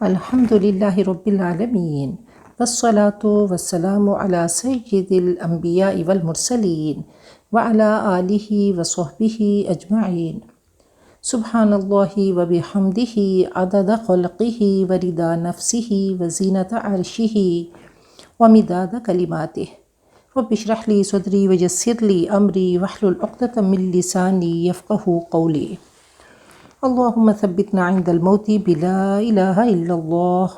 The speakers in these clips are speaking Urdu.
الحمد للہ رب العالمین والصلاة والسلام علی سید الانبیاء والمرسلین وعلی آلہ وصحبہ اجمعین۔ سبحان اللہ وبحمدہ عدد خلقہ ورضا نفسہ وزینۃ عرشہ ومداد کلماتہ۔ رب اشرح لی صدری ویسر لی امری واحلل عقدۃ من لسانی یفقہوا قولی۔ اللہم ثبتنا عند الموت بلا الہ الا اللہ۔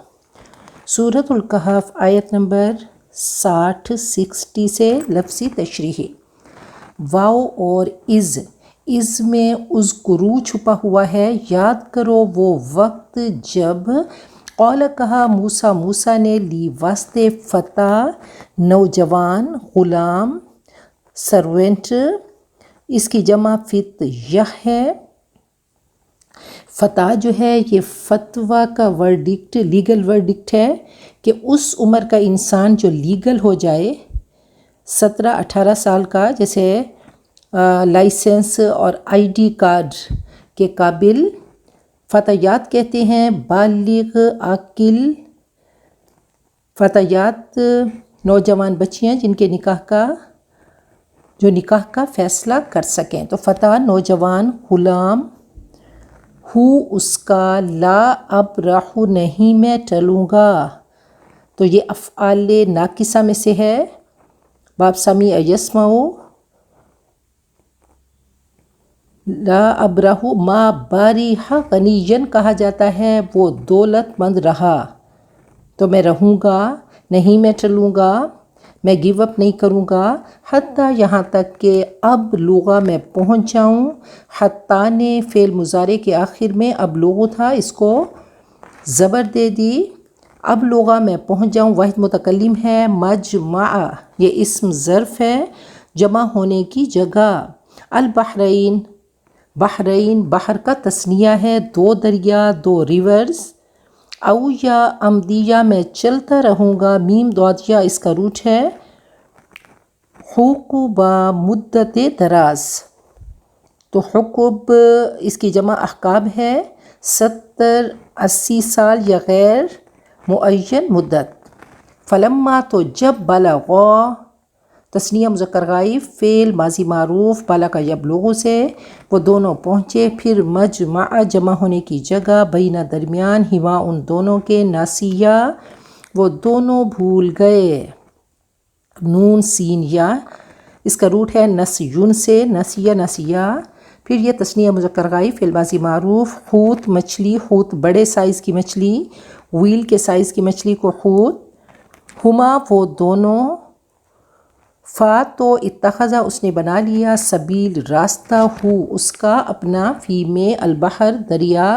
سورۃ الکہف آیت نمبر 60 سے لفظی تشریح۔ واو اور از میں اذکرو چھپا ہوا ہے، یاد کرو وہ وقت جب قال کہا موسیٰ نے لی واسطے فتیٰ نوجوان، غلام، سرونٹ، اس کی جمع فتیہ ہے۔ فتیٰ جو ہے یہ فتویٰ کا ورڈکٹ، لیگل ورڈکٹ ہے کہ اس عمر کا انسان جو لیگل ہو جائے 17-18 سال کا، جیسے لائسنس اور آئی ڈی کارڈ کے قابل فتیات کہتے ہیں۔ بالغ عاقل فتیات نوجوان بچیاں جن کے نکاح کا فیصلہ کر سکیں۔ تو فتیٰ نوجوان، غلام، ہو اس کا، لا ابرح نہیں میں ٹلوں گا، تو یہ افعال ناقصہ میں سے ہے۔ باب سمیع یسمع، لا ابرح ما باریح غنیًا کہا جاتا ہے وہ دولت مند رہا، تو میں رہوں گا، نہیں میں ٹلوں گا، میں گیو اپ نہیں کروں گا، حتیٰ یہاں تک کہ اب لغہ میں پہنچ جاؤں۔ حتیٰ نے فعل مضارع کے آخر میں اب لغو تھا، اس کو زبر دے دی، اب لغہ میں پہنچ جاؤں۔ واحد متکلم ہے، مجمع یہ اسم ظرف ہے، جمع ہونے کی جگہ۔ البحرین، بحرین بحر کا تثنیہ ہے، دو دریا، دو ریورز۔ او یا امدیہ میں چلتا رہوں گا، میم دودیا اس کا روٹ ہے۔ حقوبہ مدت دراز، تو حقوب اس کی جمع احقاب ہے، 70-80 سال یا غیر معین مدت۔ فلما تو جب، بلغا تثنیہ مذکر غائب، فعل ماضی معروف بلغ یبلغ سے، وہ دونوں پہنچے، پھر مجمع جمع ہونے کی جگہ، بین درمیان، ہما ان دونوں کے، ناسیہ وہ دونوں بھول گئے، نون سین یا اس کا روٹ ہے نسیون سے، ناسیہ۔ پھر یہ تثنیہ مذکر غائب، فعل ماضی معروف، حوت مچھلی، حوت بڑے سائز کی مچھلی، ویل کے سائز کی مچھلی کو حوت، ہما وہ دونوں، فا تو اتخذ اس نے بنا لیا، سبیل راستہ، ہو اس کا، اپنا، فی میں، البحر دریا،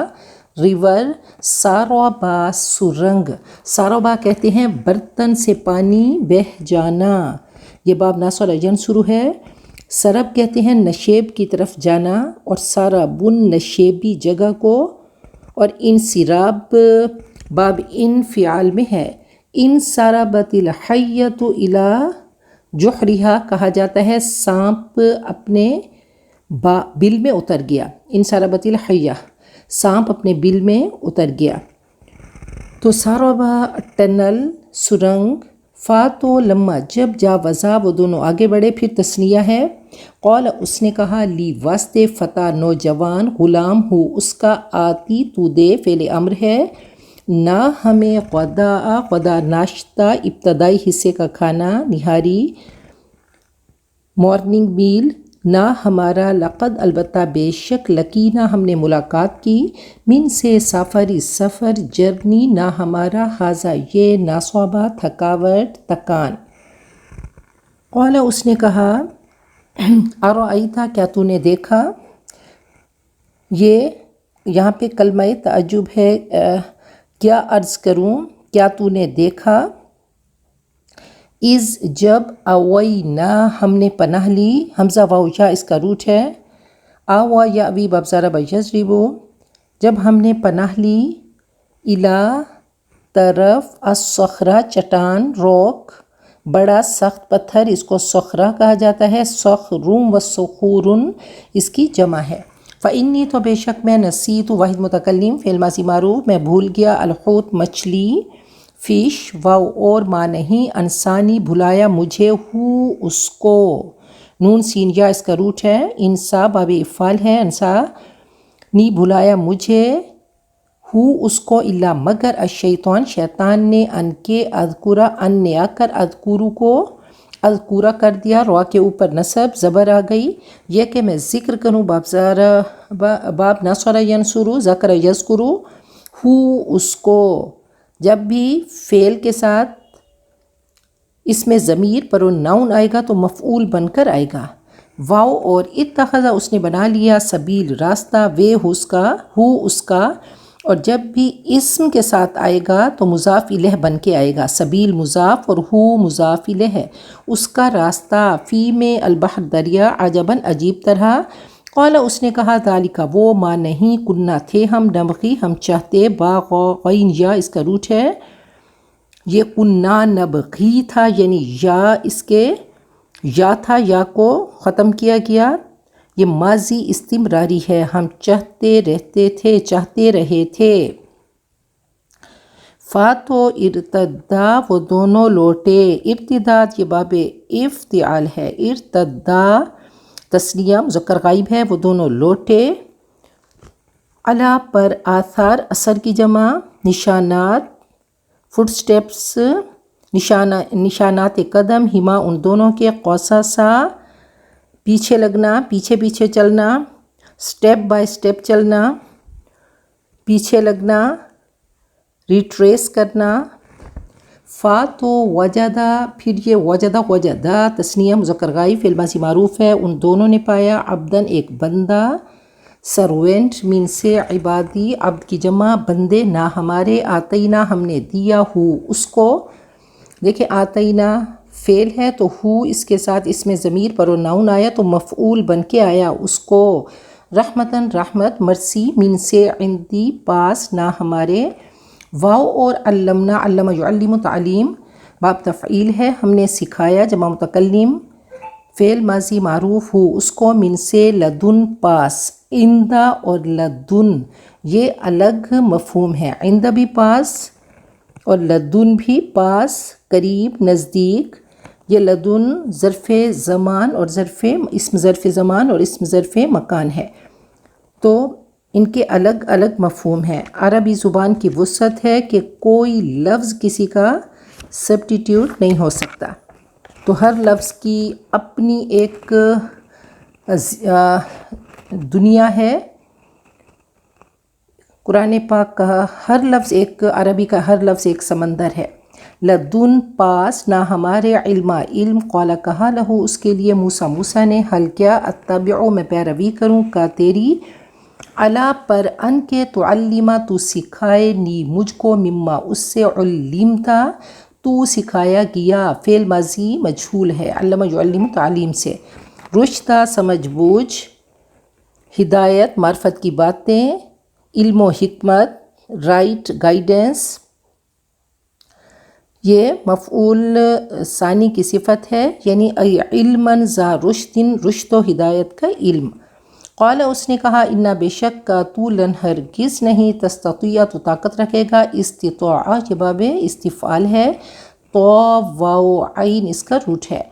ریور، سارابا سرنگ، سارابا کہتے ہیں برتن سے پانی بہہ جانا، یہ باب ناصب ینصر ہے۔ سرب کہتے ہیں نشیب کی طرف جانا، اور سارابن نشیبی جگہ کو، اور انسراب باب انفعال میں ہے۔ ان ساربت الحیۃ الی جحرہا کہا جاتا ہے سانپ اپنے بل میں اتر گیا، ان ساربت الحیہ سانپ اپنے بل میں اتر گیا۔ تو ساربا ٹنل، سرنگ، فا تو لما جب، جاوزا وہ دونوں آگے بڑھے، پھر تثنیہ ہے۔ قال اس نے کہا، لی واسطے فتیٰ نوجوان، غلام ہو اس کا، آتی تو دے فعل امر ہے، نہ ہمیں غدا ناشتہ، ابتدائی حصے کا کھانا، نہاری، مارننگ میل، نہ ہمارا، لقد البتہ بے شک، لقینا ہم نے ملاقات کی، من سے سافری سفر، جرنی نہ ہمارا، ہاذا یہ، ناصابہ تھکاوٹ، تکان۔ قال اس نے کہا، ارأیت کیا تو نے دیکھا، یہ یہاں پہ کلمہ تعجب ہے، کیا عرض کروں، کیا تو نے دیکھا، از جب، اوینا ہم نے پناہ لی، حمزہ واو یا اس کا روٹ ہے، آوا یا ابی باب ضرب یضرب، جب ہم نے پناہ لی، الا طرف، الصخرہ چٹان، روک بڑا سخت پتھر، اس کو صخرہ کہا جاتا ہے، صخر و صخور اس کی جمع ہے۔ فإنی تو بے شک میں نسیت واحد متکلم فعل ماضی معروف میں بھول گیا الحوت مچھلی فش واو اور ما نہیں انسانی بھلایا مجھے ہو اس کو نون سین یا اس کا روٹ ہے انسا باب افعال ہے انسا نی بھلایا مجھے ہو اس کو الا مگر الشیطان شیطان نے ان کے اذکرہ ان نے آ کر اذکرو کو اذکورہ کر دیا روا کے اوپر نصب زبر آ گئی یہ کہ میں ذکر کروں باب نصر ینصرو ذکر یذکرو ہو اس کو جب بھی فعل کے ساتھ اس میں ضمیر پر ناؤن آئے گا تو مفعول بن کر آئے گا واو اور اتخذ اس نے بنا لیا سبیل راستہ ہو اس کا اور جب بھی اسم کے ساتھ آئے گا تو مضاف الیہ بن کے آئے گا سبیل مضاف اور ہو مضاف الیہ ہے اس کا راستہ فی میں البحر دریا عجباً عجیب طرح قال اس نے کہا ذالک وہ ما نہیں کننا تھے ہم نبغی ہم چاہتے با غین یا اس کا روٹ ہے یہ کننا نبغی تھا یعنی یا اس کے یا تھا یا کو ختم کیا گیا یہ ماضی استمراری ہے ہم چاہتے رہے تھے فاتو ارتدا وہ دونوں لوٹے ارتداد یہ باب افتعال ہے ارتدا تسنیہ مذکر غائب ہے وہ دونوں لوٹے علا پر آثار اثر کی جمع نشانات فٹ سٹیپس نشانات قدم ہما ان دونوں کے قوسا پیچھے لگنا پیچھے چلنا سٹیپ بائی سٹیپ چلنا پیچھے لگنا ریٹریس کرنا فا تو وجدہ پھر یہ وجدہ تسنیہ مذکر غائب فعل ماضی معروف ہے ان دونوں نے پایا عبدن ایک بندہ سروینٹ مین سے عبادی عبد کی جمع بندے نہ ہمارے آتینا ہم نے دیا ہو اس کو دیکھیں آتینا فعل ہے تو ہو اس کے ساتھ اس میں ضمیر پر ناؤن آیا تو مفعول بن کے آیا اس کو رحمتاً رحمت مرسی من سے عندی پاس نہ ہمارے واو اور علمنا علم یعلم تعلیم باب تفعیل ہے ہم نے سکھایا جمع متکلم فعل ماضی معروف ہو اس کو من سے لدن پاس عندہ اور لدن یہ الگ مفہوم ہے عندہ بھی پاس اور لدن بھی پاس قریب نزدیک یہ لدن ظرف زمان اور اسم ظرف زمان اور اسم ظرف مکان ہے تو ان کے الگ الگ مفہوم ہیں عربی زبان کی وسعت ہے کہ کوئی لفظ کسی کا سبسٹیٹیوٹ نہیں ہو سکتا تو ہر لفظ کی اپنی ایک دنیا ہے قرآن پاک کا ہر لفظ عربی کا ہر لفظ ایک سمندر ہے لدن پاس نہ ہمارے علم قال کہا لہو اس کے لیے موسیٰ نے حل کیا اتبعو میں پیروی کروں کا تیری علا پر ان کے تعلیما تو سکھائے نی مجھ کو مما اس سے علمتا تو سکھایا گیا فعل ماضی مجہول ہے علم یعلم تعلیم سے رشدہ سمجھ بوجھ ہدایت معرفت کی باتیں علم و حکمت رائٹ گائیڈنس یہ مفعول ثانی کی صفت ہے یعنی علماً ذا رشدن رشد و ہدایت کا علم قال اس نے کہا انا بے شک کا تو لن ہرگز نہیں تستطیع تو طاقت رکھے گا استطاع یہ باب استفعال ہے تو واو عین اس کا روٹ ہے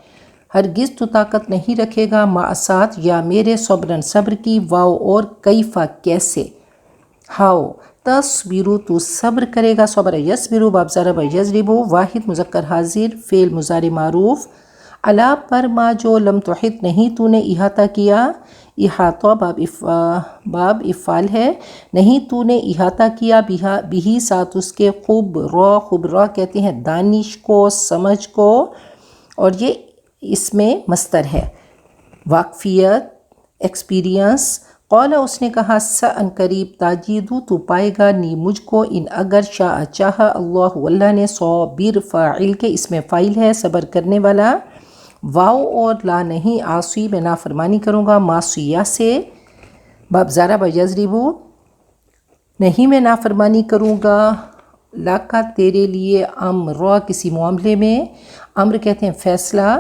ہرگز تو طاقت نہیں رکھے گا معصات یا میرے صبرن صبر کی واو اور کیفا کیسے ہاؤ تصبرو تو صبر کرے گا صبر یصبرو باب ضرب یضربو واحد مذکر حاضر فعل مضارع معروف علا پر ما جو لم تحط نہیں تو نے احاطہ کیا احاطہ باب افعال ہے نہیں تو نے احاطہ کیا بھی ساتھ اس کے خوب را کہتے ہیں دانش کو سمجھ کو اور یہ اس میں مصدر ہے واقفیت ایکسپیرینس قال اس نے کہا سأن قریب تاجیدو تو پائے گا نی مجھ کو ان اگر شاء چاہا اللہ نے صابر فاعل کے اس میں فاعل ہے صبر کرنے والا واو اور لا نہیں عاصی میں نافرمانی کروں گا معصیہ سے باب ضرب یضربو نہیں میں نافرمانی کروں گا لا کا تیرے لیے امر کسی معاملے میں امر کہتے ہیں فیصلہ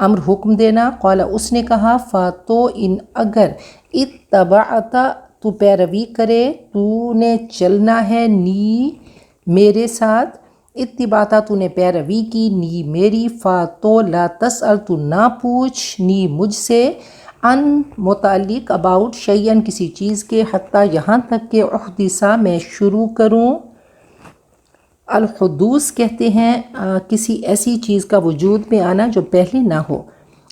امر حکم دینا، قال اس نے کہا فاتو ان اگر اتبعت تو پیروی کرے، تو نے چلنا ہے نی میرے ساتھ، اتباتا تو نے پیروی کی نی میری، فاتو لا تسأل تو نہ پوچھ نی مجھ سے، ان متعلق اباؤٹ شیئن کسی چیز کے، حتیٰ یہاں تک کہ احدثا میں شروع کروں۔ الحدوث کہتے ہیں کسی ایسی چیز کا وجود میں آنا جو پہلے نہ ہو۔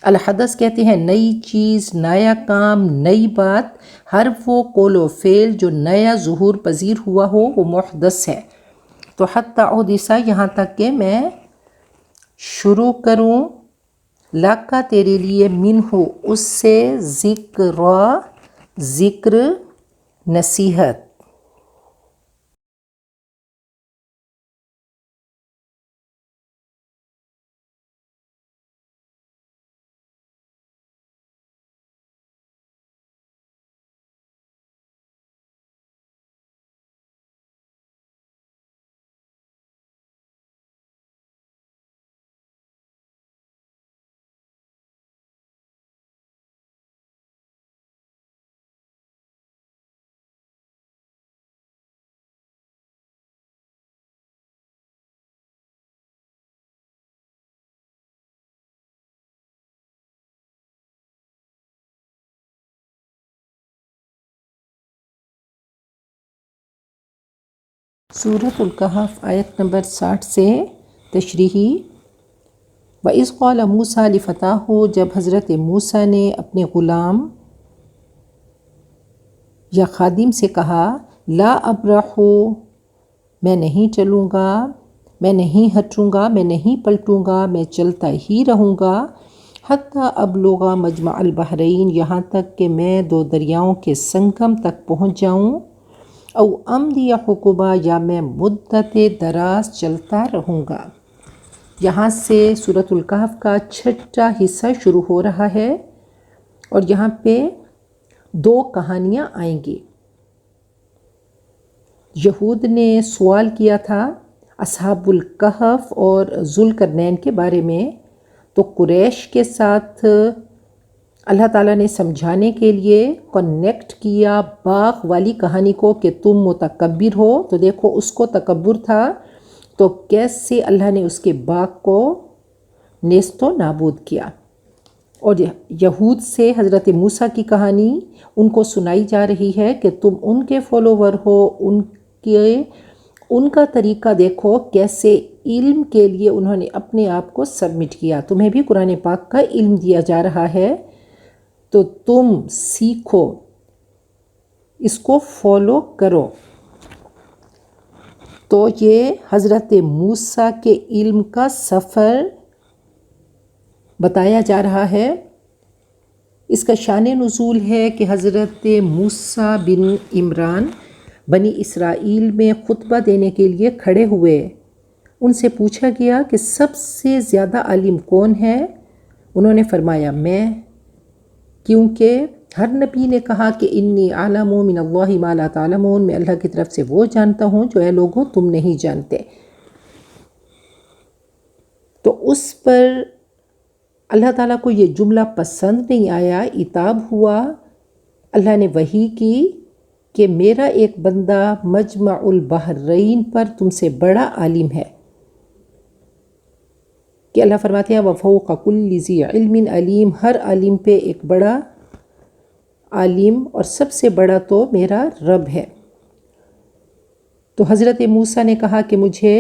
الحدث کہتے ہیں نئی چیز، نیا کام، نئی بات، ہر وہ قول و فعل جو نیا ظہور پذیر ہوا ہو وہ محدث ہے۔ تو حتی احدثا یہاں تک کہ میں شروع کروں، لکا تیرے لیے، منہ اس سے، ذکر نصیحت۔ سورۃ الکہف آیت نمبر 60 سے تشریحی۔ وَإِذْ قَالَ مُوسَىٰ لِفَتَاهُ، جب حضرت موسیٰ نے اپنے غلام یا خادم سے کہا، لا ابرح، میں نہیں چلوں گا، میں نہیں ہٹوں گا، میں نہیں پلٹوں گا، میں چلتا ہی رہوں گا، حتیٰ ابلغ مجمع البحرین، یہاں تک کہ میں دو دریاؤں کے سنگم تک پہنچ جاؤں، او امضی حقبا، یا میں مدت دراز چلتا رہوں گا۔ یہاں سے سورۃ الکہف کا 6واں حصہ شروع ہو رہا ہے، اور یہاں پہ 2 کہانیاں آئیں گی۔ یہود نے سوال کیا تھا اصحاب الکہف اور ذوالقرنین کے بارے میں، تو قریش کے ساتھ اللہ تعالیٰ نے سمجھانے کے لیے کنیکٹ کیا باغ والی کہانی کو کہ تم متکبر ہو، تو دیکھو اس کو تکبر تھا، تو کیسے اللہ نے اس کے باغ کو نیست و نابود کیا۔ اور یہود سے حضرت موسیٰ کی کہانی ان کو سنائی جا رہی ہے کہ تم ان کے فالوور ہو، ان کا طریقہ دیکھو، کیسے علم کے لیے انہوں نے اپنے آپ کو سبمٹ کیا۔ تمہیں بھی قرآن پاک کا علم دیا جا رہا ہے، تو تم سیکھو، اس کو فالو کرو۔ تو یہ حضرت موسیٰ کے علم کا سفر بتایا جا رہا ہے۔ اس کا شان نزول ہے کہ حضرت موسیٰ بن عمران بنی اسرائیل میں خطبہ دینے کے لیے کھڑے ہوئے۔ ان سے پوچھا گیا کہ سب سے زیادہ عالم کون ہے؟ انہوں نے فرمایا میں، کیونکہ ہر نبی نے کہا کہ انی اعلم من اللہ ما لا تعلمون، میں اللہ کی طرف سے وہ جانتا ہوں جو اے لوگوں تم نہیں جانتے۔ تو اس پر اللہ تعالیٰ کو یہ جملہ پسند نہیں آیا، عتاب ہوا۔ اللہ نے وحی کی کہ میرا ایک بندہ مجمع البحرین پر تم سے بڑا عالم ہے، کہ اللہ فرماتے ہیں وَفَوْقَ كُلِّ ذِي عِلْمٍ عَلِيمٍ، ہر عالم پہ ایک بڑا عالم، اور سب سے بڑا تو میرا رب ہے۔ تو حضرت موسیٰ نے کہا کہ مجھے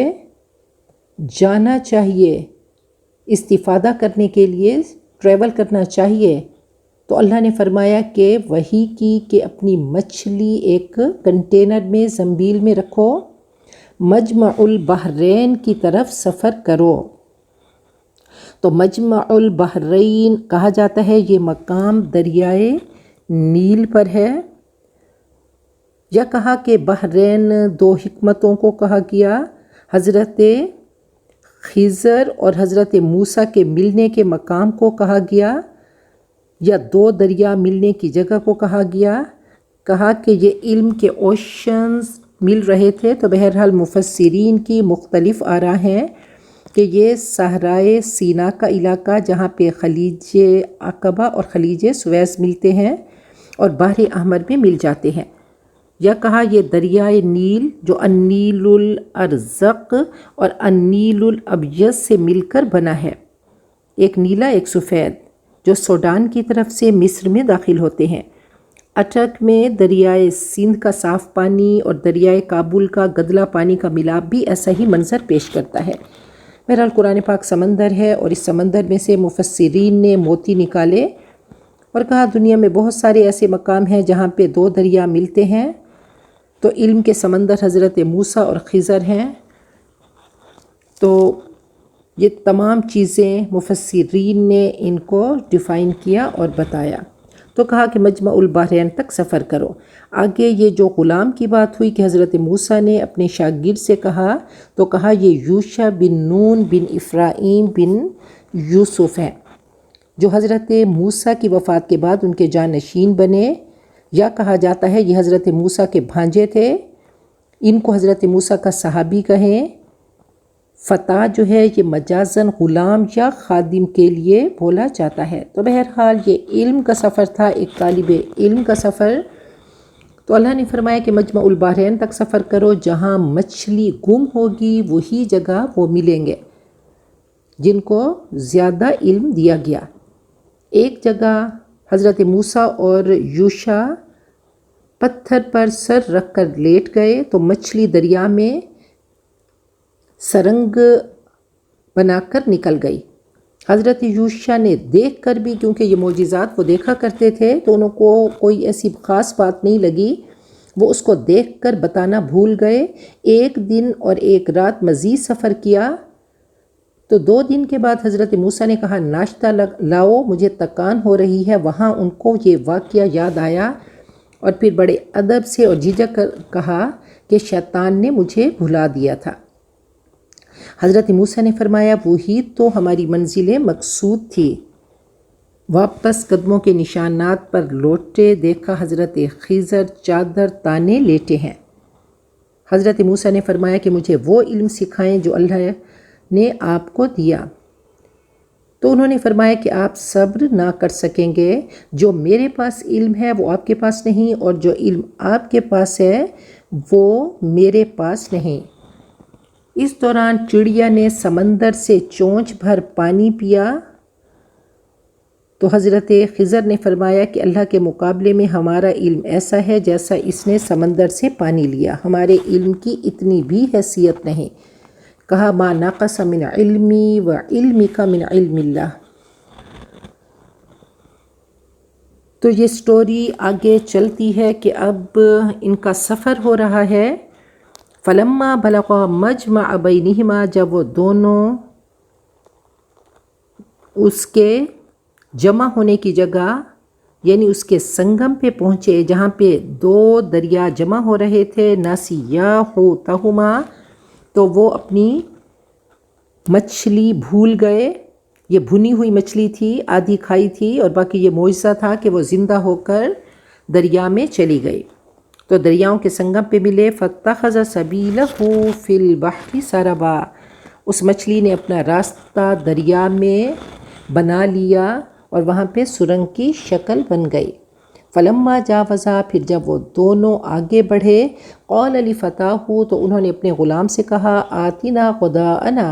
جانا چاہیے، استفادہ کرنے کے لیے ٹریول کرنا چاہیے۔ تو اللہ نے فرمایا کہ وحی کی کہ اپنی مچھلی ایک کنٹینر میں، زنبیل میں رکھو، مجمع البحرین کی طرف سفر کرو۔ تو مجمع البحرین کہا جاتا ہے، یہ مقام دریائے نیل پر ہے، یا کہا کہ بحرین 2 حکمتوں کو کہا گیا، حضرت خضر اور حضرت موسیٰ کے ملنے کے مقام کو کہا گیا، یا 2 دریا ملنے کی جگہ کو کہا گیا، کہا کہ یہ علم کے اوشنز مل رہے تھے۔ تو بہرحال مفسرین کی مختلف آراء ہیں، کہ یہ صحرائے سینا کا علاقہ جہاں پہ خلیج عقبہ اور خلیج سویس ملتے ہیں اور بحر احمر میں مل جاتے ہیں، یا کہا یہ دریائے نیل جو النیل الارزق اور النیل الابیض سے مل کر بنا ہے، ایک نیلا ایک سفید، جو سوڈان کی طرف سے مصر میں داخل ہوتے ہیں۔ اٹک میں دریائے سندھ کا صاف پانی اور دریائے کابل کا گدلا پانی کا ملاپ بھی ایسا ہی منظر پیش کرتا ہے۔ بہرحال قرآن پاک سمندر ہے، اور اس سمندر میں سے مفسرین نے موتی نکالے اور کہا دنیا میں بہت سارے ایسے مقام ہیں جہاں پہ دو دریا ملتے ہیں، تو علم کے سمندر حضرت موسیٰ اور خضر ہیں۔ تو یہ تمام چیزیں مفسرین نے ان کو ڈیفائن کیا اور بتایا، تو کہا کہ مجمع البحرین تک سفر کرو۔ آگے یہ جو غلام کی بات ہوئی کہ حضرت موسیٰ نے اپنے شاگرد سے کہا، تو کہا یہ یوشع بن نون بن افرایم بن یوسف ہیں، جو حضرت موسیٰ کی وفات کے بعد ان کے جانشین بنے، یا کہا جاتا ہے یہ حضرت موسیٰ کے بھانجے تھے۔ ان کو حضرت موسیٰ کا صحابی کہیں۔ فتح جو ہے یہ مجازاً غلام یا خادم کے لیے بولا جاتا ہے۔ تو بہرحال یہ علم کا سفر تھا، ایک طالب علم کا سفر۔ تو اللہ نے فرمایا کہ مجمع البحرین تک سفر کرو، جہاں مچھلی گم ہوگی وہی جگہ وہ ملیں گے جن کو زیادہ علم دیا گیا۔ ایک جگہ حضرت موسیٰ اور یوشع پتھر پر سر رکھ کر لیٹ گئے تو مچھلی دریا میں سرنگ بنا کر نکل گئی۔ حضرت یوشع نے دیکھ کر بھی، کیونکہ یہ معجزات وہ دیکھا کرتے تھے تو انہوں کو کوئی ایسی خاص بات نہیں لگی، وہ اس کو دیکھ کر بتانا بھول گئے۔ ایک دن اور ایک رات مزید سفر کیا، تو 2 دن کے بعد حضرت موسیٰ نے کہا ناشتہ لاؤ، مجھے تکان ہو رہی ہے۔ وہاں ان کو یہ واقعہ یاد آیا اور پھر بڑے ادب سے اور جھجک کر کہا کہ شیطان نے مجھے بھلا دیا تھا۔ حضرت موسیٰ نے فرمایا وہی تو ہماری منزل مقصود تھی۔ واپس قدموں کے نشانات پر لوٹے، دیکھا حضرت خضر چادر تانے لیٹے ہیں۔ حضرت موسیٰ نے فرمایا کہ مجھے وہ علم سکھائیں جو اللہ نے آپ کو دیا۔ تو انہوں نے فرمایا کہ آپ صبر نہ کر سکیں گے، جو میرے پاس علم ہے وہ آپ کے پاس نہیں، اور جو علم آپ کے پاس ہے وہ میرے پاس نہیں۔ اس دوران چڑیا نے سمندر سے چونچ بھر پانی پیا، تو حضرت خضر نے فرمایا کہ اللہ کے مقابلے میں ہمارا علم ایسا ہے جیسا اس نے سمندر سے پانی لیا، ہمارے علم کی اتنی بھی حیثیت نہیں۔ کہا ما نقص من علمی و علمک من علم اللہ۔ تو یہ سٹوری آگے چلتی ہے کہ اب ان کا سفر ہو رہا ہے۔ فلما بلغا مجمع بینہما، جب وہ دونوں اس کے جمع ہونے کی جگہ یعنی اس کے سنگم پہ پہنچے، جہاں پہ 2 دریا جمع ہو رہے تھے، ناسیا حوتہما، تو وہ اپنی مچھلی بھول گئے۔ یہ بھنی ہوئی مچھلی تھی، آدھی کھائی تھی، اور باقی یہ معجزہ تھا کہ وہ زندہ ہو کر دریا میں چلی گئی۔ تو دریاؤں کے سنگم پہ ملے، فاتخذ سبیلہ فی البحر سربا، اس مچھلی نے اپنا راستہ دریا میں بنا لیا اور وہاں پہ سرنگ کی شکل بن گئی۔ فلما جاوزا، پھر جب وہ دونوں آگے بڑھے، قال لفتاہ، تو انہوں نے اپنے غلام سے کہا آتنا غداءنا،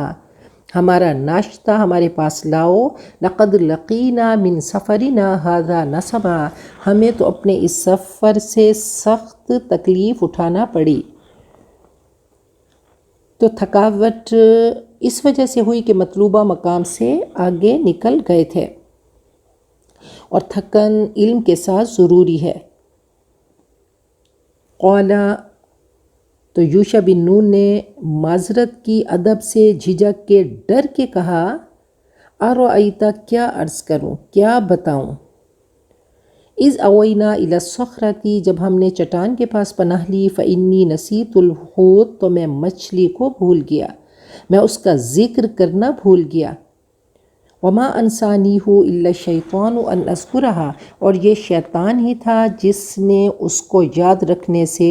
ہمارا ناشتہ ہمارے پاس لاؤ، لقد لقینا من سفرنا ھذا نصبا، ہمیں تو اپنے اس سفر سے سخت تکلیف اٹھانا پڑی۔ تو تھکاوٹ اس وجہ سے ہوئی کہ مطلوبہ مقام سے آگے نکل گئے تھے، اور تھکن علم کے ساتھ ضروری ہے۔ قال، تو یوشع بن نون نے معذرت کی، ادب سے، جھجک کے، ڈر کے کہا ارأیت، کیا عرض کروں، کیا بتاؤں، اذ اوینا الی الصخرۃ، جب ہم نے چٹان کے پاس پناہ لی، فانی نسیت الحوت، تو میں مچھلی کو بھول گیا، میں اس کا ذکر کرنا بھول گیا۔ وما انسانیہ الا الشیطان ان اذکرھا، اور یہ شیطان ہی تھا جس نے اس کو یاد رکھنے سے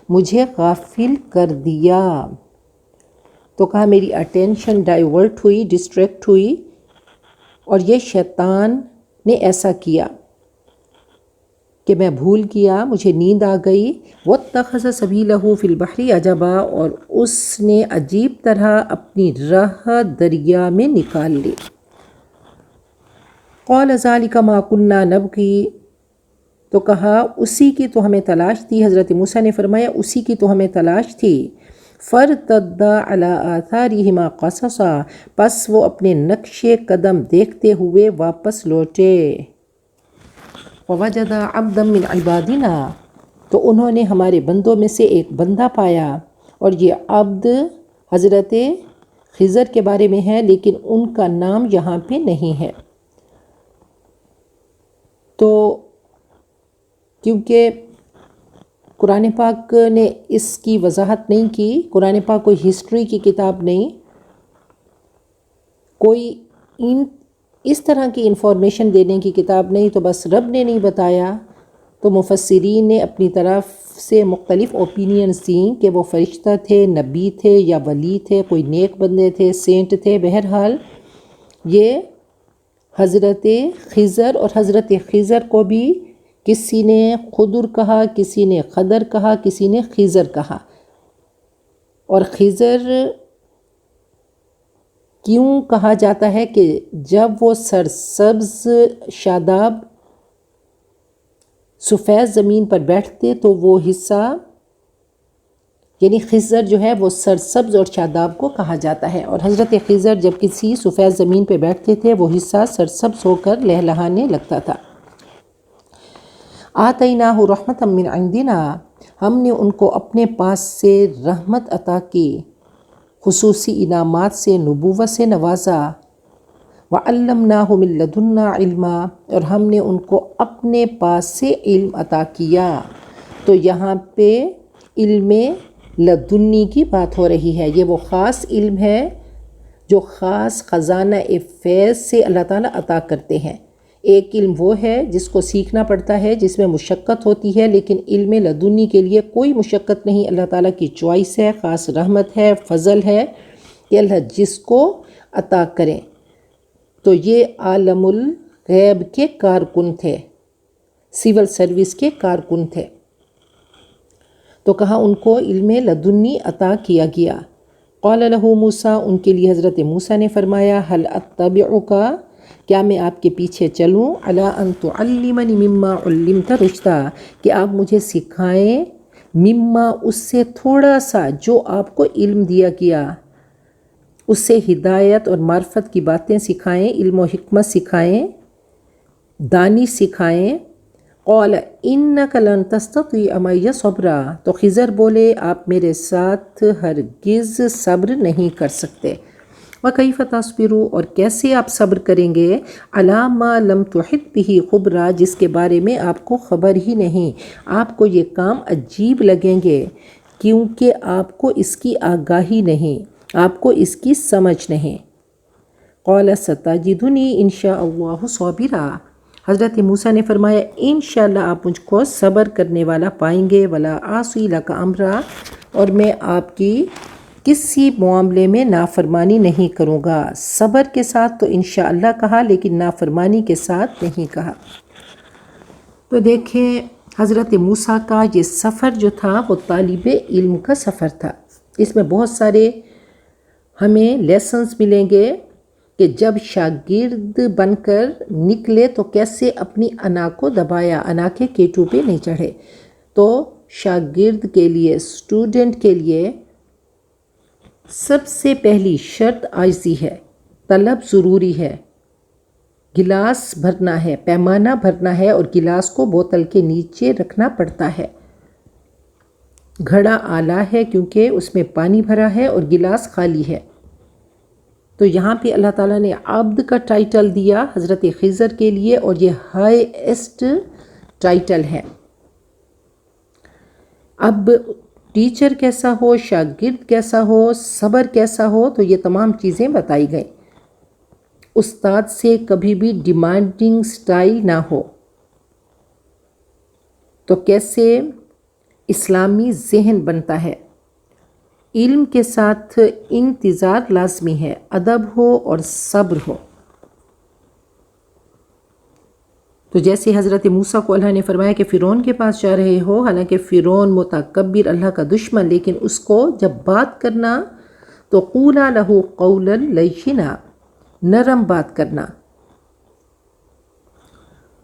مجھے غافل کر دیا۔ تو کہا میری اٹینشن ڈائیورٹ ہوئی، ڈسٹریکٹ ہوئی، اور یہ شیطان نے ایسا کیا کہ میں بھول گیا، مجھے نیند آ گئی۔ وَاتَّخَذَ سَبِيلَهُ فِي الْبَحْرِ عَجَبًا، اور اس نے عجیب طرح اپنی راہ دریا میں نکال لی۔ قَالَ ذَلِكَ مَا كُنَّا نَبْغِي، تو کہا اسی کی تو ہمیں تلاش تھی۔ حضرت موسیٰ نے فرمایا اسی کی تو ہمیں تلاش تھی۔ فَارْتَدَّا عَلَىٰ آثَارِهِمَا قَصَصًا، پس وہ اپنے نقش قدم دیکھتے ہوئے واپس لوٹے۔ وَوَجَدَ عَبْدًا مِّنْ عِبَادِنَا، تو انہوں نے ہمارے بندوں میں سے ایک بندہ پایا، اور یہ عبد حضرت خضر کے بارے میں ہے لیکن ان کا نام یہاں پہ نہیں ہے، تو کیونکہ قرآن پاک نے اس کی وضاحت نہیں کی، قرآن پاک کوئی ہسٹری کی کتاب نہیں، کوئی اس طرح کی انفارمیشن دینے کی کتاب نہیں، تو بس رب نے نہیں بتایا، تو مفسرین نے اپنی طرف سے مختلف اوپینینز دیں کہ وہ فرشتہ تھے، نبی تھے یا ولی تھے، کوئی نیک بندے تھے، سینٹ تھے۔ بہرحال یہ حضرت خضر، اور حضرت خضر کو بھی کسی نے خضر کہا، کسی نے خضر کہا، کسی نے خضر کہا۔ اور خضر کیوں کہا جاتا ہے کہ جب وہ سرسبز شاداب سفید زمین پر بیٹھتے تو وہ حصہ، یعنی خضر جو ہے وہ سرسبز اور شاداب کو کہا جاتا ہے، اور حضرت خضر جب کسی سفید زمین پہ بیٹھتے تھے وہ حصہ سرسبز ہو کر لہلہانے لگتا تھا۔ آتیناہ رحمۃ من عندنا، ہم نے ان کو اپنے پاس سے رحمت عطا کی، خصوصی انعامات سے، نبوت سے نوازا۔ وعلمناہ من لدنا علما، اور ہم نے ان کو اپنے پاس سے علم عطا کیا۔ تو یہاں پہ علم لدنی کی بات ہو رہی ہے، یہ وہ خاص علم ہے جو خاص خزانہ فیض سے اللہ تعالیٰ عطا کرتے ہیں۔ ایک علم وہ ہے جس کو سیکھنا پڑتا ہے، جس میں مشقت ہوتی ہے، لیکن علم لدنی کے لیے کوئی مشقت نہیں، اللہ تعالیٰ کی چوائس ہے، خاص رحمت ہے، فضل ہے کہ اللہ جس کو عطا کریں۔ تو یہ عالم الغیب کے کارکن تھے، سول سروس کے کارکن تھے، تو کہا ان کو علم لدنی عطا کیا گیا۔ قال لہ موسیٰ، ان کے لیے حضرت موسیٰ نے فرمایا، هل اتبعک، کیا میں آپ کے پیچھے چلوں، علی ان تعلمنی مما علمت رشدا، کہ آپ مجھے سکھائیں، مما اس سے تھوڑا سا جو آپ کو علم دیا گیا، اس سے ہدایت اور معرفت کی باتیں سکھائیں، علم و حکمت سکھائیں، دانی سکھائیں۔ قال انک لن تستطیع معی صبرا، تو خضر بولے آپ میرے ساتھ ہرگز صبر نہیں کر سکتے۔ وَكَيْفَ تَصْبِرُ، اور کیسے آپ صبر کریں گے، عَلَىٰ مَا لَمْ تُحِطْ بِهِ خُبْرًا، جس کے بارے میں آپ کو خبر ہی نہیں۔ آپ کو یہ کام عجیب لگیں گے کیونکہ آپ کو اس کی آگاہی نہیں، آپ کو اس کی سمجھ نہیں۔ قَالَ سَتَجِدُنِي إِن شَاءَ اللَّهُ صَابِرًا، حضرت موسیٰ نے فرمایا انشاءاللہ آپ مجھ کو صبر کرنے والا پائیں گے۔ وَلَا أَعْصِي لَكَ أَمْرًا، اور میں آپ کی کسی معاملے میں نافرمانی نہیں کروں گا۔ صبر کے ساتھ تو انشاءاللہ کہا، لیکن نافرمانی کے ساتھ نہیں کہا۔ تو دیکھیں حضرت موسیٰ کا یہ سفر جو تھا وہ طالب علم کا سفر تھا۔ اس میں بہت سارے ہمیں لیسنز ملیں گے کہ جب شاگرد بن کر نکلے تو کیسے اپنی انا کو دبایا، انا کے کیٹو پہ نہیں چڑھے۔ تو شاگرد کے لیے، اسٹوڈنٹ کے لیے سب سے پہلی شرط عاجزی ہے، طلب ضروری ہے، گلاس بھرنا ہے، پیمانہ بھرنا ہے، اور گلاس کو بوتل کے نیچے رکھنا پڑتا ہے۔ گھڑا اعلیٰ ہے کیونکہ اس میں پانی بھرا ہے اور گلاس خالی ہے۔ تو یہاں پہ اللہ تعالیٰ نے عبد کا ٹائٹل دیا حضرت خضر کے لیے، اور یہ ہائیسٹ ٹائٹل ہے۔ اب ٹیچر کیسا ہو، شاگرد کیسا ہو، صبر کیسا ہو، تو یہ تمام چیزیں بتائی گئیں۔ استاد سے کبھی بھی ڈیمانڈنگ سٹائل نہ ہو، تو کیسے اسلامی ذہن بنتا ہے، علم کے ساتھ انتظار لازمی ہے، ادب ہو اور صبر ہو۔ تو جیسے حضرت موسیٰ کو اللہ نے فرمایا کہ فرعون کے پاس جا رہے ہو، حالانکہ فرعون متکبر، اللہ کا دشمن، لیکن اس کو جب بات کرنا تو قولا لہ قولا لینا، نرم بات کرنا۔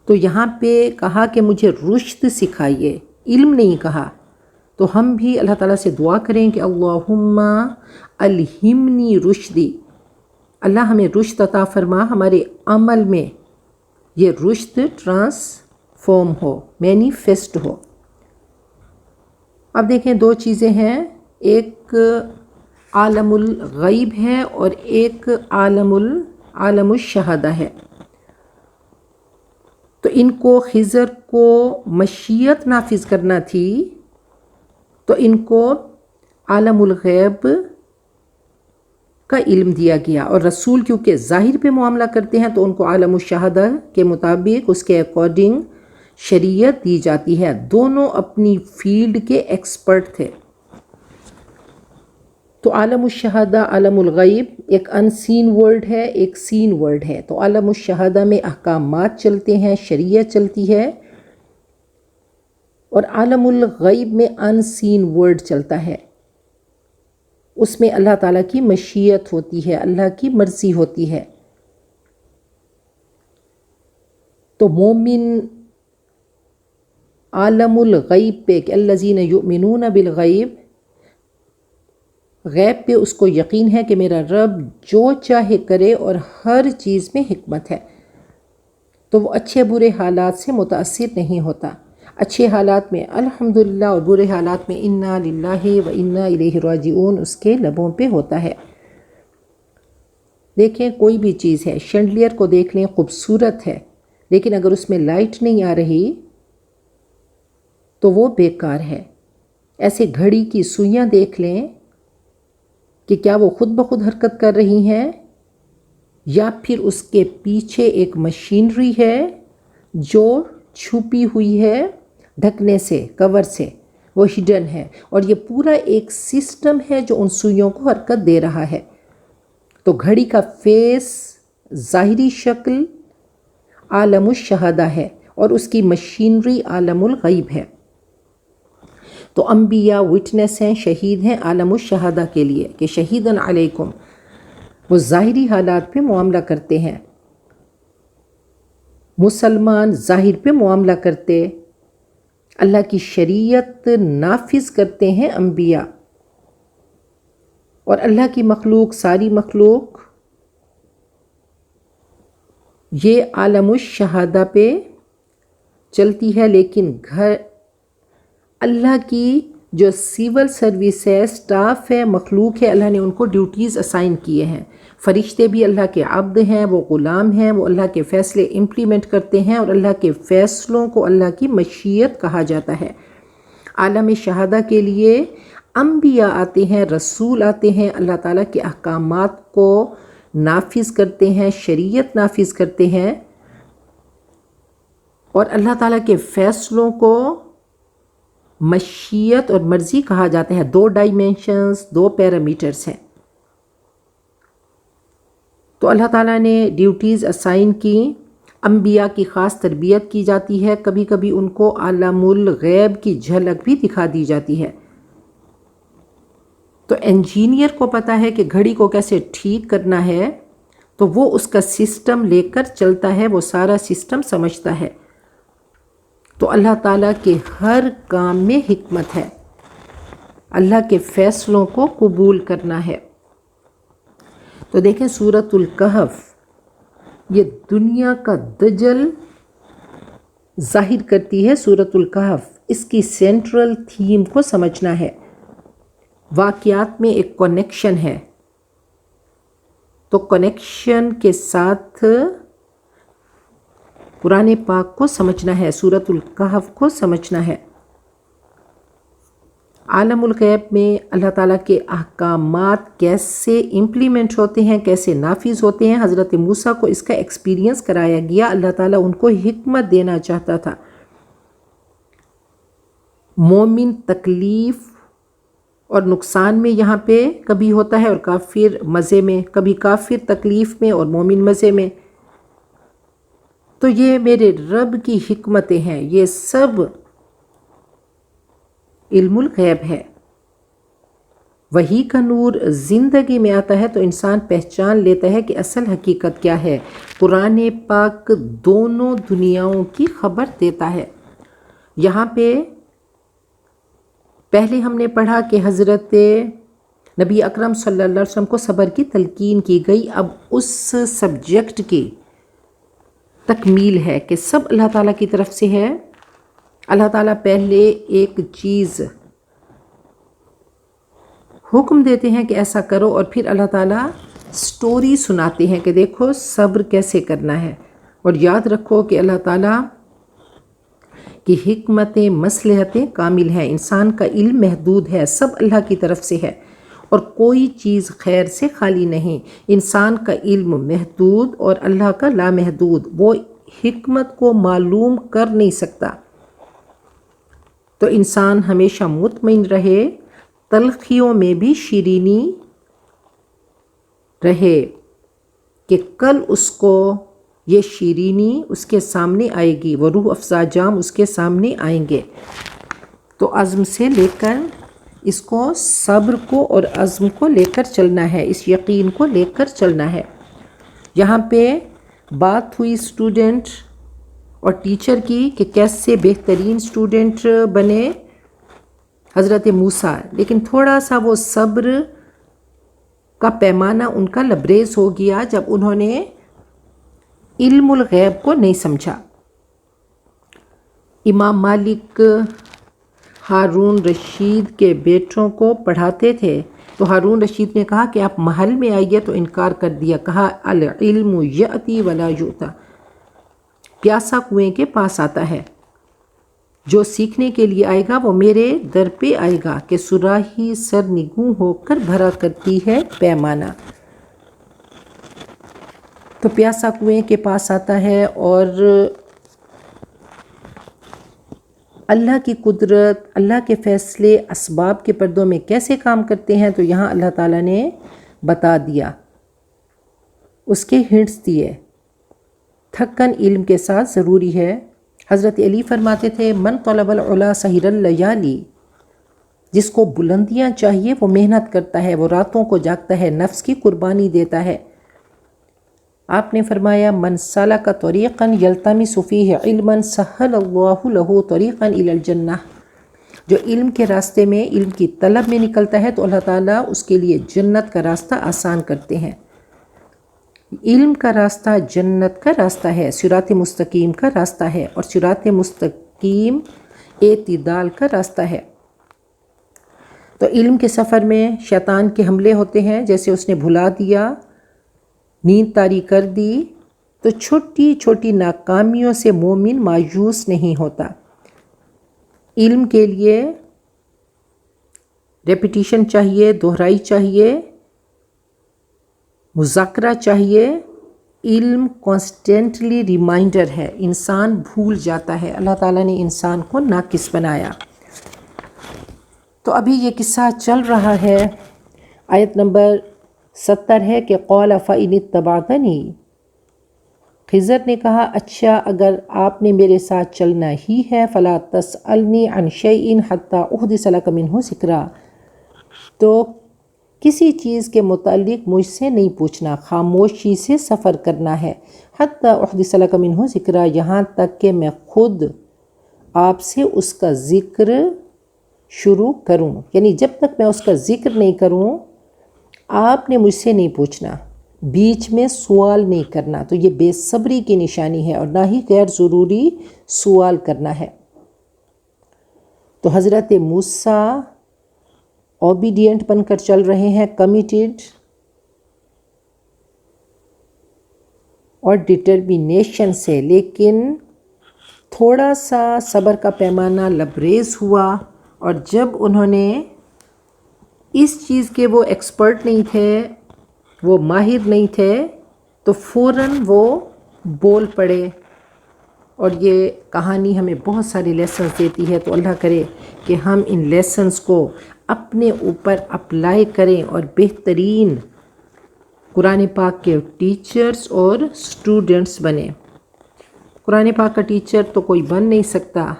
تو یہاں پہ کہا کہ مجھے رشد سکھائیے، علم نہیں کہا۔ تو ہم بھی اللہ تعالیٰ سے دعا کریں کہ اللہم الہمنی رشدی، اللہ ہمیں رشد عطا فرما، ہمارے عمل میں یہ رشد ٹرانسفارم ہو، مینیفیسٹ ہو۔ اب دیکھیں دو چیزیں ہیں، ایک عالم الغیب ہے اور ایک عالم الشہادہ ہے۔ تو ان کو خضر کو مشیت نافذ کرنا تھی، تو ان کو عالم الغیب کا علم دیا گیا، اور رسول کیونکہ ظاہر پہ معاملہ کرتے ہیں تو ان کو عالم الشہادہ کے مطابق اس کے اکارڈنگ شریعت دی جاتی ہے۔ دونوں اپنی فیلڈ کے ایکسپرٹ تھے۔ تو عالم الشہادہ، عالم الغیب ایک ان سین ورلڈ ہے، ایک سین ورلڈ ہے۔ تو عالم الشہادہ میں احکامات چلتے ہیں، شریعت چلتی ہے، اور عالم الغیب میں ان سین ورلڈ چلتا ہے، اس میں اللہ تعالیٰ کی مشیت ہوتی ہے، اللہ کی مرضی ہوتی ہے۔ تو مومن عالم الغیب پہ کہ الذین یؤمنون بالغیب، غیب پہ اس کو یقین ہے کہ میرا رب جو چاہے کرے اور ہر چیز میں حکمت ہے، تو وہ اچھے برے حالات سے متاثر نہیں ہوتا۔ اچھے حالات میں الحمدللہ اور برے حالات میں انا للہ و انا الیہ راجعون اس کے لبوں پہ ہوتا ہے۔ دیکھیں کوئی بھی چیز ہے، شینڈلیئر کو دیکھ لیں، خوبصورت ہے، لیکن اگر اس میں لائٹ نہیں آ رہی تو وہ بیکار ہے۔ ایسے گھڑی کی سوئیاں دیکھ لیں کہ کیا وہ خود بخود حرکت کر رہی ہیں، یا پھر اس کے پیچھے ایک مشینری ہے جو چھپی ہوئی ہے ڈھکنے سے، کور سے، وہ ہڈن ہے، اور یہ پورا ایک سسٹم ہے جو ان سوئیوں کو حرکت دے رہا ہے۔ تو گھڑی کا فیس، ظاہری شکل عالم الشہادہ ہے، اور اس کی مشینری عالم الغیب ہے۔ تو انبیاء وٹنس ہیں، شہید ہیں عالم الشہادہ کے لیے کہ شہیدن علیکم، وہ ظاہری حالات پہ معاملہ کرتے ہیں۔ مسلمان ظاہر پہ معاملہ کرتے، اللہ کی شریعت نافذ کرتے ہیں انبیاء، اور اللہ کی مخلوق، ساری مخلوق یہ عالم الشہادہ پہ چلتی ہے، لیکن گھر اللہ کی جو سول سروس ہے، سٹاف ہے، مخلوق ہے، اللہ نے ان کو ڈیوٹیز اسائن کیے ہیں۔ فرشتے بھی اللہ کے عبد ہیں، وہ غلام ہیں، وہ اللہ کے فیصلے امپلیمنٹ کرتے ہیں، اور اللہ کے فیصلوں کو اللہ کی مشیت کہا جاتا ہے۔ عالم شہادہ کے لیے انبیاء آتے ہیں، رسول آتے ہیں، اللہ تعالیٰ کے احکامات کو نافذ کرتے ہیں، شریعت نافذ کرتے ہیں، اور اللہ تعالیٰ کے فیصلوں کو مشیت اور مرضی کہا جاتا ہے۔ دو ڈائمینشنز، دو پیرامیٹرز ہیں۔ تو اللہ تعالیٰ نے ڈیوٹیز اسائن کی، انبیاء کی خاص تربیت کی جاتی ہے، کبھی کبھی ان کو عالم الغیب کی جھلک بھی دکھا دی جاتی ہے۔ تو انجینئر کو پتہ ہے کہ گھڑی کو کیسے ٹھیک کرنا ہے، تو وہ اس کا سسٹم لے کر چلتا ہے، وہ سارا سسٹم سمجھتا ہے۔ تو اللہ تعالیٰ کے ہر کام میں حکمت ہے، اللہ کے فیصلوں کو قبول کرنا ہے۔ تو دیکھیں سورۃ الکہف یہ دنیا کا دجل ظاہر کرتی ہے۔ سورۃ الکہف اس کی سینٹرل تھیم کو سمجھنا ہے۔ واقعات میں ایک کنیکشن ہے، تو کنیکشن کے ساتھ قرآن پاک کو سمجھنا ہے، سورۃ الکہف کو سمجھنا ہے۔ عالم الغیب میں اللہ تعالیٰ کے احکامات کیسے امپلیمنٹ ہوتے ہیں، کیسے نافذ ہوتے ہیں، حضرت موسیٰ کو اس کا ایکسپیرینس کرایا گیا۔ اللہ تعالیٰ ان کو حکمت دینا چاہتا تھا۔ مومن تکلیف اور نقصان میں یہاں پہ کبھی ہوتا ہے اور کافر مزے میں، کبھی کافر تکلیف میں اور مومن مزے میں۔ تو یہ میرے رب کی حکمتیں ہیں، یہ سب علم الغیب ہے۔ وحی کا نور زندگی میں آتا ہے تو انسان پہچان لیتا ہے کہ اصل حقیقت کیا ہے۔ قرآن پاک دونوں دنیاؤں کی خبر دیتا ہے۔ یہاں پہ پہلے ہم نے پڑھا کہ حضرت نبی اکرم صلی اللہ علیہ وسلم کو صبر کی تلقین کی گئی۔ اب اس سبجیکٹ کی تکمیل ہے کہ سب اللہ تعالیٰ کی طرف سے ہے۔ اللہ تعالیٰ پہلے ایک چیز حکم دیتے ہیں کہ ایسا کرو، اور پھر اللہ تعالیٰ سٹوری سناتے ہیں کہ دیکھو صبر کیسے کرنا ہے۔ اور یاد رکھو کہ اللہ تعالیٰ کی حکمتیں مصلحتیں کامل ہیں، انسان کا علم محدود ہے، سب اللہ کی طرف سے ہے اور کوئی چیز خیر سے خالی نہیں۔ انسان کا علم محدود اور اللہ کا لامحدود، وہ حکمت کو معلوم کر نہیں سکتا۔ تو انسان ہمیشہ مطمئن رہے، تلخیوں میں بھی شیرینی رہے کہ کل اس کو یہ شیرینی اس کے سامنے آئے گی، وہ روح افزا جام اس کے سامنے آئیں گے۔ تو عزم سے لے کر اس کو، صبر کو اور عزم کو لے کر چلنا ہے، اس یقین کو لے کر چلنا ہے۔ یہاں پہ بات ہوئی اسٹوڈنٹ اور ٹیچر کی کہ کیسے بہترین اسٹوڈنٹ بنے حضرت موسیٰ، لیکن تھوڑا سا وہ صبر کا پیمانہ ان کا لبریز ہو گیا جب انہوں نے علم الغیب کو نہیں سمجھا۔ امام مالک ہارون رشید کے بیٹوں کو پڑھاتے تھے تو ہارون رشید نے کہا کہ آپ محل میں آئیے، تو انکار کر دیا، کہا العلم یأتی ولا یؤتی، پیاسا کنویں کے پاس آتا ہے، جو سیکھنے کے لیے آئے گا وہ میرے در پہ آئے گا کہ صراحی سرنگوں ہو کر بھرا کرتی ہے پیمانہ۔ تو پیاسا کنویں کے پاس آتا ہے، اور اللہ کی قدرت، اللہ کے فیصلے اسباب کے پردوں میں کیسے کام کرتے ہیں، تو یہاں اللہ تعالیٰ نے بتا دیا، اس کے ہنٹس دیے۔ تھکن علم کے ساتھ ضروری ہے۔ حضرت علی فرماتے تھے من طلب العلا سحر اللیالی، جس کو بلندیاں چاہیے وہ محنت کرتا ہے، وہ راتوں کو جاگتا ہے، نفس کی قربانی دیتا ہے۔ آپ نے فرمایا من سلک طریقا یلتمس فیہ علما سہل اللہ لہ طریقا الی الجنہ، جو علم کے راستے میں، علم کی طلب میں نکلتا ہے تو اللہ تعالیٰ اس کے لیے جنت کا راستہ آسان کرتے ہیں۔ علم کا راستہ جنت کا راستہ ہے، صراط مستقیم کا راستہ ہے، اور صراط مستقیم اعتدال کا راستہ ہے۔ تو علم کے سفر میں شیطان کے حملے ہوتے ہیں، جیسے اس نے بھلا دیا، نیند طاری کر دی، تو چھوٹی چھوٹی ناکامیوں سے مومن مایوس نہیں ہوتا۔ علم کے لیے ریپیٹیشن چاہیے، دہرائی چاہیے، مذاکرہ چاہیے۔ علم کانسٹنٹلی ریمائنڈر ہے، انسان بھول جاتا ہے، اللہ تعالیٰ نے انسان کو ناقص بنایا۔ تو ابھی یہ قصہ چل رہا ہے، آیت نمبر 70 ہے کہ قال فإن اتبعتنی، خضر نے کہا اچھا اگر آپ نے میرے ساتھ چلنا ہی ہے، فلا تسألنی عن شیء حتی احدث لک منہ ذکرا، تو کسی چیز کے متعلق مجھ سے نہیں پوچھنا، خاموشی سے سفر کرنا ہے، حتی احدث لک منہ ذکرا، یہاں تک کہ میں خود آپ سے اس کا ذکر شروع کروں، یعنی جب تک میں اس کا ذکر نہیں کروں آپ نے مجھ سے نہیں پوچھنا، بیچ میں سوال نہیں کرنا۔ تو یہ بے صبری کی نشانی ہے، اور نہ ہی غیر ضروری سوال کرنا ہے۔ تو حضرت موسیٰ اوبیڈینٹ بن کر چل رہے ہیں، کمیٹیڈ اور ڈٹرمینیشن سے، لیکن تھوڑا سا صبر کا پیمانہ لبریز ہوا، اور جب انہوں نے اس چیز کے وہ ایکسپرٹ نہیں تھے، وہ ماہر نہیں تھے، تو فوراً وہ بول پڑے اور یہ کہانی ہمیں بہت سارے لیسنز دیتی ہے، تو اللہ کرے کہ ہم ان لیسنز کو اپنے اوپر اپلائی کریں اور بہترین قرآن پاک کے ٹیچرز اور اسٹوڈنٹس بنیں۔ قرآن پاک کا ٹیچر تو کوئی بن نہیں سکتا،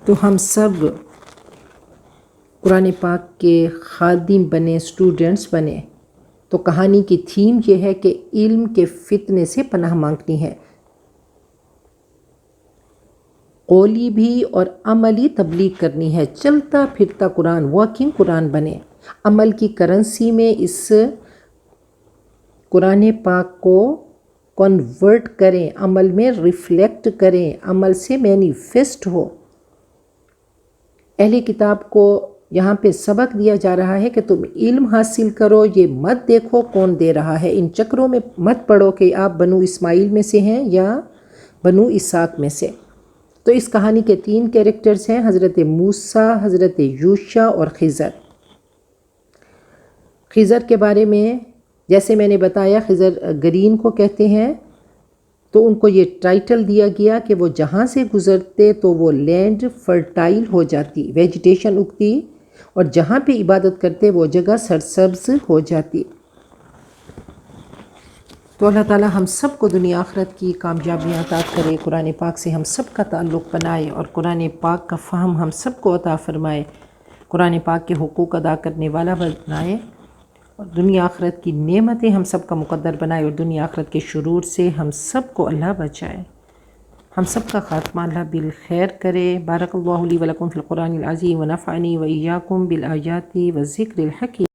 تو ہم سب قرآن پاک کے خادم بنیں، اسٹوڈنٹس بنیں۔ تو کہانی کی تھیم یہ ہے کہ علم کے فتنے سے پناہ مانگنی ہے، قولی بھی اور عملی تبلیغ کرنی ہے۔ چلتا پھرتا قرآن، واکنگ قرآن بنے، عمل کی کرنسی میں اس قرآن پاک کو کنورٹ کریں، عمل میں ریفلیکٹ کریں، عمل سے مینیفیسٹ ہو۔ اہل کتاب کو یہاں پہ سبق دیا جا رہا ہے کہ تم علم حاصل کرو، یہ مت دیکھو کون دے رہا ہے، ان چکروں میں مت پڑو کہ آپ بنو اسماعیل میں سے ہیں یا بنو اسحاق میں سے۔ تو اس کہانی کے 3 کیریکٹرز ہیں، حضرت موسیٰ، حضرت یوشع اور خضر۔ خضر کے بارے میں جیسے میں نے بتایا، خضر گرین کو کہتے ہیں، تو ان کو یہ ٹائٹل دیا گیا کہ وہ جہاں سے گزرتے تو وہ لینڈ فرٹائل ہو جاتی، ویجیٹیشن اگتی، اور جہاں پہ عبادت کرتے وہ جگہ سرسبز ہو جاتی۔ تو اللہ تعالی ہم سب کو دنیا آخرت کی کامیابیاں عطا کرے، قرآن پاک سے ہم سب کا تعلق بنائے اور قرآن پاک کا فہم ہم سب کو عطا فرمائے، قرآن پاک کے حقوق ادا کرنے والا بنائے، اور دنیا آخرت کی نعمتیں ہم سب کا مقدر بنائے، اور دنیا آخرت کے شرور سے ہم سب کو اللہ بچائے، ہم سب کا خاتمہ اللہ بالخیر کرے۔ بارک اللہ لی ولکم فی القرآن العظیم ونفعنی وإیاکم بالآیات والذکر الحکیم۔